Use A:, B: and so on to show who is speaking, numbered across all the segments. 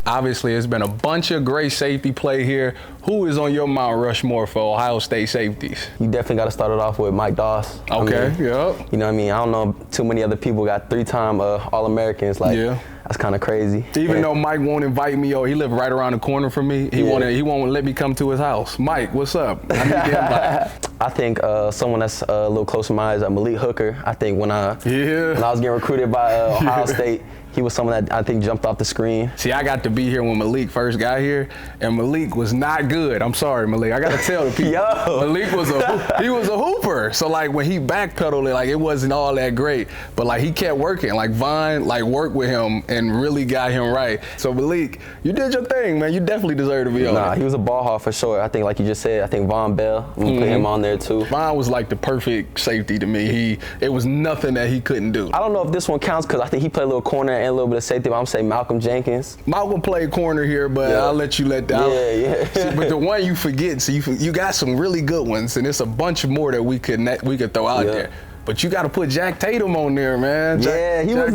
A: Obviously, it's been a bunch of great safety play here. Who is on your Mount Rushmore for Ohio State safeties?
B: You definitely got to start it off with Mike Doss.
A: Okay,
B: yep.
A: You know
B: what I mean? I don't know too many other people got 3-time All-Americans. Like,
A: yeah.
B: That's kind of crazy.
A: Even though Mike won't invite me, he lived right around the corner from me. He won't let me come to his house. Mike, what's up? I need the invite.
B: I think someone that's a little close to mine is Malik Hooker. I think when I was getting recruited by Ohio State, he was someone that I think jumped off the screen.
A: See, I got to be here when Malik first got here, and Malik was not good. I'm sorry, Malik. I got to tell the people. Malik was a hooper. So like when he backpedaled, like it wasn't all that great, but like he kept working. Like Vine worked with him and really got him right. So Malik, you did your thing, man. You definitely deserve to be on.
B: Nah, he was a ball hawk for sure. I think like you just said, I think Von Bell, I'm gonna put him on there too.
A: Vine was like the perfect safety to me. It was nothing that he couldn't do.
B: I don't know if this one counts because I think he played a little corner and a little bit of safety, but I'm gonna say Malcolm Jenkins.
A: Malcolm played corner here, but I'll let you let that.
B: Yeah.
A: See, but the one you forget, so you got some really good ones, and it's a bunch more that we could throw out there. But you got to put Jack Tatum on there, man.
B: He was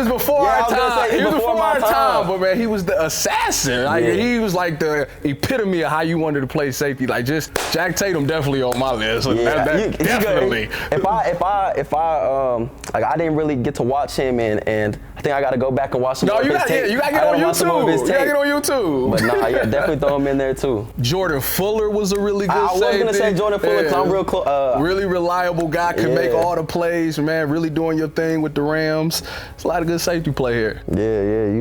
A: before our time. He was before our time, but man, he was the assassin. Like he was like the epitome of how you wanted to play safety. Like just Jack Tatum definitely on my list. Definitely.
B: If I I didn't really get to watch him, and I think I got to go back and watch some of his tape.
A: You got to get on YouTube. You got to get on YouTube.
B: But nah, definitely throw him in there too.
A: Jordan Fuller was a really good safety.
B: I was gonna say Jordan Fuller because I'm real close.
A: Really reliable guy. Can make all the plays, man. Really doing your thing with the Rams. It's a lot of good safety play here.
B: Yeah.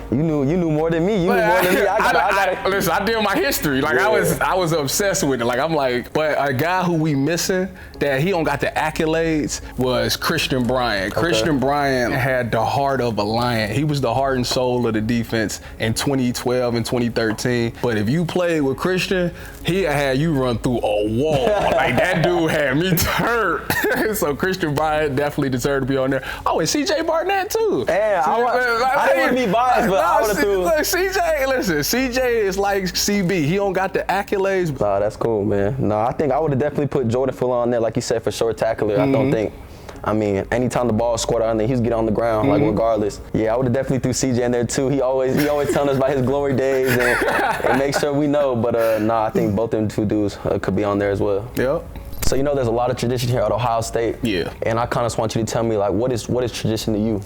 B: You knew more than me. You knew more than me.
A: Listen, I did my history. Like I was obsessed with it. Like I'm like, but a guy who we missing that he don't got the accolades was Christian Bryant. Okay. Christian Bryant had the heart of a lion. He was the heart and soul of the defense in 2012 and 2013. But if you played with Christian, he had you run through a wall. Like that dude had me hurt. So Christian Bryant definitely deserved to be on there. Oh, and CJ Barnett too.
B: Yeah, I didn't want to be biased, but I would have threw.
A: CJ is like CB. He don't got the accolades.
B: Nah, that's cool, man. No, I think I would have definitely put Jordan Fuller on there, like you said, for short tackler. I don't think. I mean, anytime the ball scored on there, he was getting on the ground, like regardless. Yeah, I would have definitely threw CJ in there too. He always telling us about his glory days and make sure we know. But I think both them two dudes could be on there as well.
A: Yep.
B: So there's a lot of tradition here at Ohio State.
A: Yeah. And
B: I kind of just want you to tell me what is tradition to you?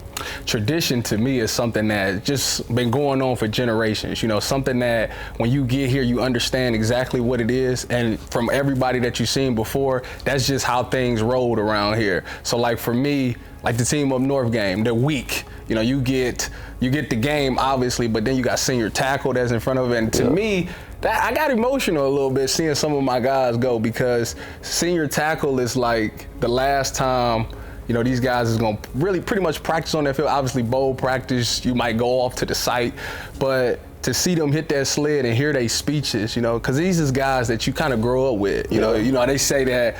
A: Tradition to me is something that just been going on for generations. Something that when you get here, you understand exactly what it is. And from everybody that you've seen before, that's just how things rolled around here. So like for me, like the team up north game, they're weak. You get the game obviously, but then you got senior tackle that's in front of it. And to me, I got emotional a little bit seeing some of my guys go because senior tackle is like the last time, these guys is going to really pretty much practice on that field. Obviously, bowl practice, you might go off to the site, but to see them hit that sled and hear their speeches, because these is guys that you kind of grow up with. They say that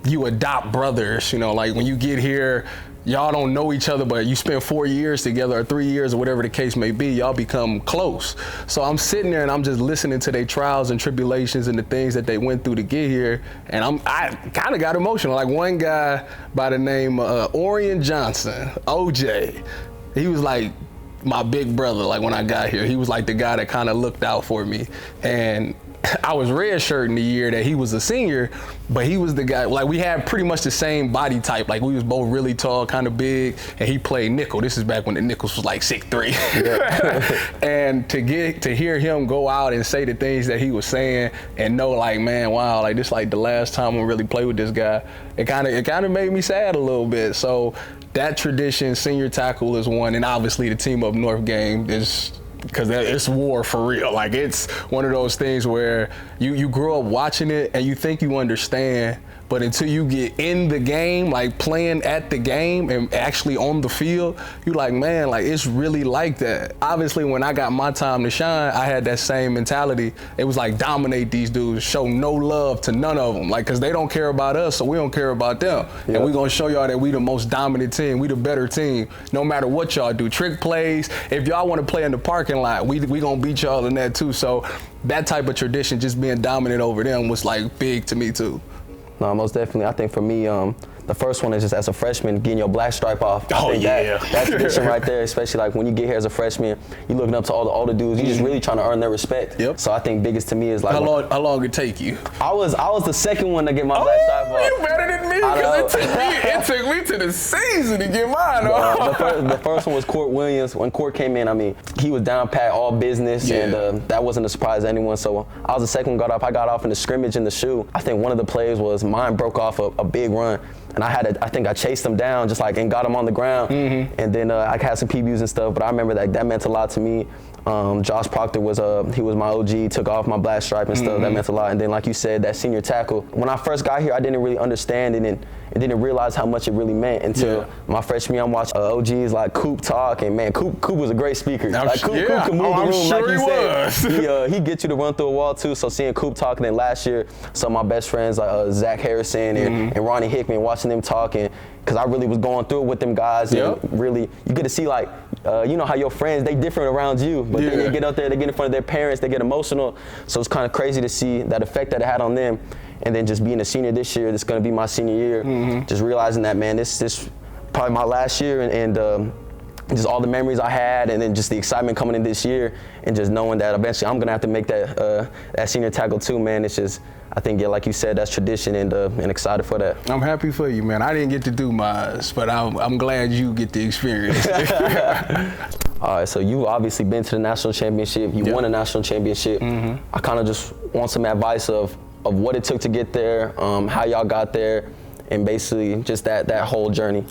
A: you adopt brothers, like when you get here, y'all don't know each other, but you spend 4 years together or 3 years or whatever the case may be, y'all become close. So I'm sitting there and I'm just listening to their trials and tribulations and the things that they went through to get here. And I kind of got emotional. Like one guy by the name Orion Johnson, OJ, he was like my big brother. Like when I got here, he was like the guy that kind of looked out for me. And I was redshirting the year that he was a senior, but he was the guy, like we had pretty much the same body type. Like we was both really tall, kind of big, and he played nickel. This is back when the nickels was like 6'3". And to hear him go out and say the things that he was saying and know like, man, wow, like this like the last time I really played with this guy, it kind of made me sad a little bit. So that tradition, senior tackle is one, and obviously the team up north game is, because it's war for real. Like it's one of those things where you grow up watching it and you think you understand, but until you get in the game, like playing at the game and actually on the field, you like, man, like it's really like that. Obviously, when I got my time to shine, I had that same mentality. It was like dominate these dudes, show no love to none of them, like because they don't care about us, so we don't care about them. Yep. And we're gonna show y'all that we the most dominant team, we the better team, no matter what y'all do. Trick plays, if y'all want to play in the parking lot, we gonna beat y'all in that too. So that type of tradition, just being dominant over them, was like big to me too.
B: No, most definitely. I think for me, The first one is just as a freshman getting your black stripe off.
A: Oh, yeah.
B: That tradition right there, especially like when you get here as a freshman, you looking up to all the older dudes. You just really trying to earn their respect.
A: Yep.
B: So I think biggest to me is like
A: how long it take you?
B: I was the second one to get my black stripe off.
A: You better than me, because it took me to the season to get mine off.
B: The first one was Court Williams. When Court came in, I mean, he was down pat, all business, and that wasn't a surprise to anyone. So I was the second one got off. I got off in the scrimmage in the shoe. I think one of the plays was mine broke off a big run. And I think I chased him down just like and got him on the ground. And then I had some PBUs and stuff, but I remember that meant a lot to me. Josh Proctor was my OG, took off my black stripe and stuff. That meant a lot. And then like you said, that senior tackle. When I first got here, I didn't really understand it and didn't realize how much it really meant until my freshman year. I'm watching OGs like Coop talk, and man, Coop was a great speaker. Like Coop could move the room,
A: sure
B: like you said. He get you to run through a wall too. So seeing Coop talking, and last year, some of my best friends like Zach Harrison and Ronnie Hickman, watching them talking, because I really was going through it with them guys. And really, you get to see like, you know how your friends, they different around you, but then they get out there, they get in front of their parents, they get emotional. So it's kind of crazy to see that effect that it had on them. And then just being a senior this year, this is going to be my senior year, just realizing that, man, this probably my last year, and just all the memories I had, and then just the excitement coming in this year, and just knowing that eventually I'm going to have to make that senior tackle too, man. It's just, I think, like you said, that's tradition, and excited for that.
A: I'm happy for you, man. I didn't get to do mine, but I'm glad you get the experience.
B: All right, so you've obviously been to the national championship. You won a national championship. I kind of just want some advice of what it took to get there, how y'all got there, and basically just that whole journey.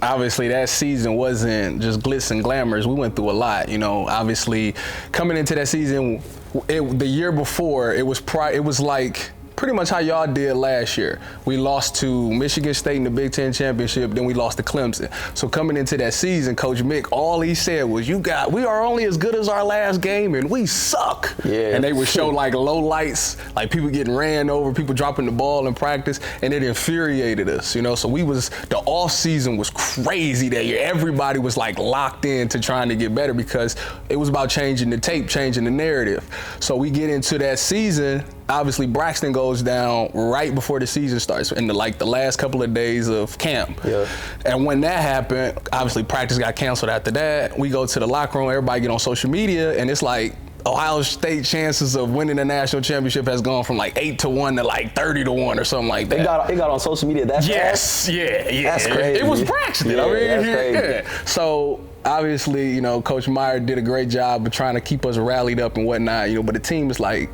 A: Obviously, that season wasn't just glitz and glamours. We went through a lot, you know. Obviously, coming into that season, the year before, it was like pretty much how y'all did last year. We lost to Michigan State in the Big Ten Championship, then we lost to Clemson. So coming into that season, Coach Mick, all he said was, we are only as good as our last game, and we suck.
B: Yeah.
A: And they would show like low lights, like people getting ran over, people dropping the ball in practice, and it infuriated us, you know. So the off season was crazy that year. Everybody was like locked in to trying to get better, because it was about changing the tape, changing the narrative. So we get into that season. Obviously, Braxton goes down right before the season starts, in the last couple of days of camp.
B: Yeah.
A: And when that happened, obviously practice got canceled after that. We go to the locker room, everybody get on social media, and it's like Ohio State chances of winning the national championship has gone from like 8-1 to like 30-1 or something like that.
B: It got on social media. That's fast?
A: Yeah.
B: That's crazy.
A: It was Braxton.
B: Yeah, that's crazy.
A: So obviously, you know, Coach Meyer did a great job of trying to keep us rallied up and whatnot, you know, but the team is like,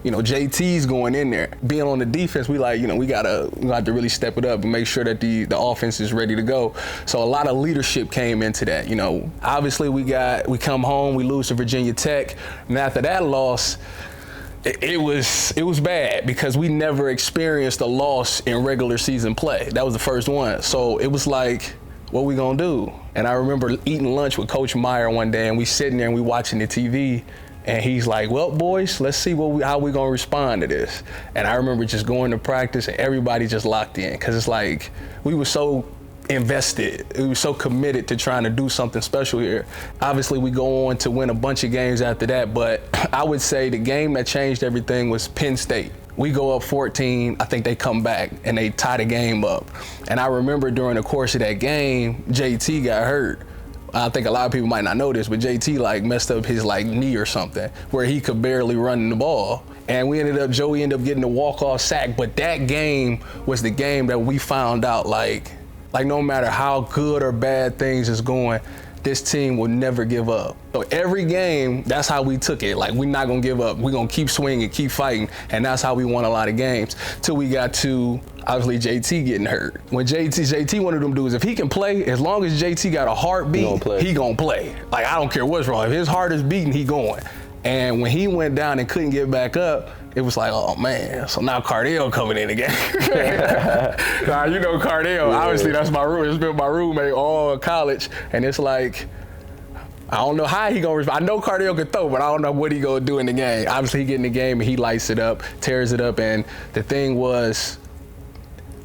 A: you know, JT's going in there. Being on the defense, we got to really step it up and make sure that the offense is ready to go. So a lot of leadership came into that. You know, obviously we come home, we lose to Virginia Tech, and after that loss, it was bad, because we never experienced a loss in regular season play. That was the first one. So it was like, what we gonna do? And I remember eating lunch with Coach Meyer one day, and we sitting there and we watching the TV. And he's like, well, boys, let's see how we gonna respond to this. And I remember just going to practice, and everybody just locked in, because it's like we were so invested, we were so committed to trying to do something special here. Obviously, we go on to win a bunch of games after that, but I would say the game that changed everything was Penn State. We go up 14, I think they come back and they tie the game up. And I remember during the course of that game, JT got hurt. I think a lot of people might not know this, but JT like messed up his like knee or something, where he could barely run the ball. And Joey ended up getting a walk-off sack. But that game was the game that we found out like no matter how good or bad things is going, this team will never give up. So every game, that's how we took it. Like, we're not gonna give up. We're gonna keep swinging, keep fighting. And that's how we won a lot of games, till we got to, obviously, JT getting hurt. When JT, one of them dudes, if he can play, as long as JT got a heartbeat, he gonna play. Like, I don't care what's wrong. If his heart is beating, he going. And when he went down and couldn't get back up, it was like, oh man, so now Cardale coming in again. Now, you know Cardale, obviously that's my roommate. It's been my roommate all college, and it's like, I don't know how he gonna respond. I know Cardale can throw, but I don't know what he gonna do in the game. Obviously he get in the game and he lights it up, tears it up, and the thing was,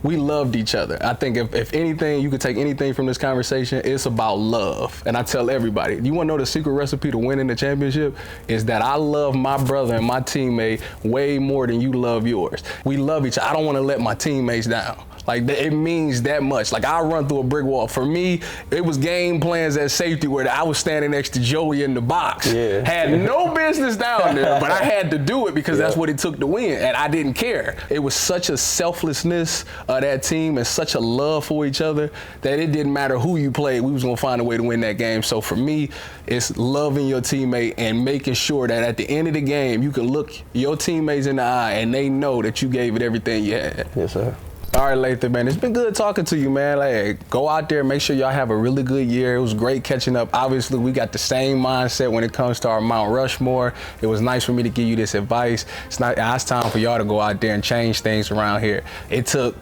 A: we loved each other. I think if anything, you could take anything from this conversation, it's about love. And I tell everybody, you wanna know the secret recipe to winning the championship? Is that I love my brother and my teammate way more than you love yours. We love each other. I don't wanna let my teammates down. Like, it means that much. Like, I run through a brick wall. For me, it was game plans at safety where I was standing next to Joey in the box.
B: Yeah.
A: Had no business down there, but I had to do it because that's what it took to win, and I didn't care. It was such a selflessness of that team and such a love for each other that it didn't matter who you played, we was gonna find a way to win that game. So for me, it's loving your teammate and making sure that at the end of the game, you can look your teammates in the eye and they know that you gave it everything you had.
B: Yes, sir.
A: All right, Lathan, man, it's been good talking to you, man. Like, go out there, make sure y'all have a really good year. It was great catching up. Obviously, we got the same mindset when it comes to our Mount Rushmore. It was nice for me to give you this advice. Now it's time for y'all to go out there and change things around here. It took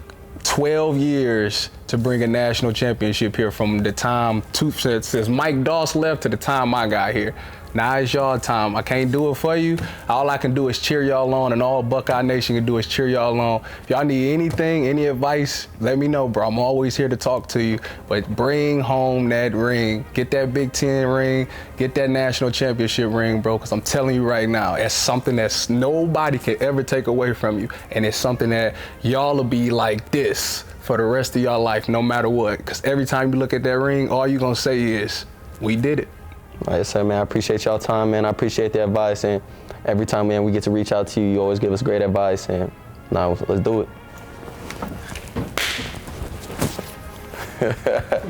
A: 12 years to bring a national championship here from the time since Mike Doss left to the time I got here. Now it's y'all time. I can't do it for you. All I can do is cheer y'all on, and all Buckeye Nation can do is cheer y'all on. If y'all need anything, any advice, let me know, bro. I'm always here to talk to you. But bring home that ring. Get that Big Ten ring. Get that national championship ring, bro, because I'm telling you right now, it's something that nobody can ever take away from you. And it's something that y'all will be like this for the rest of y'all life, no matter what. Because every time you look at that ring, all you're going to say is, we did it.
B: Yes, sir, man. I appreciate y'all time, man. I appreciate the advice, and every time, man, we get to reach out to you, you always give us great advice, and now let's do it.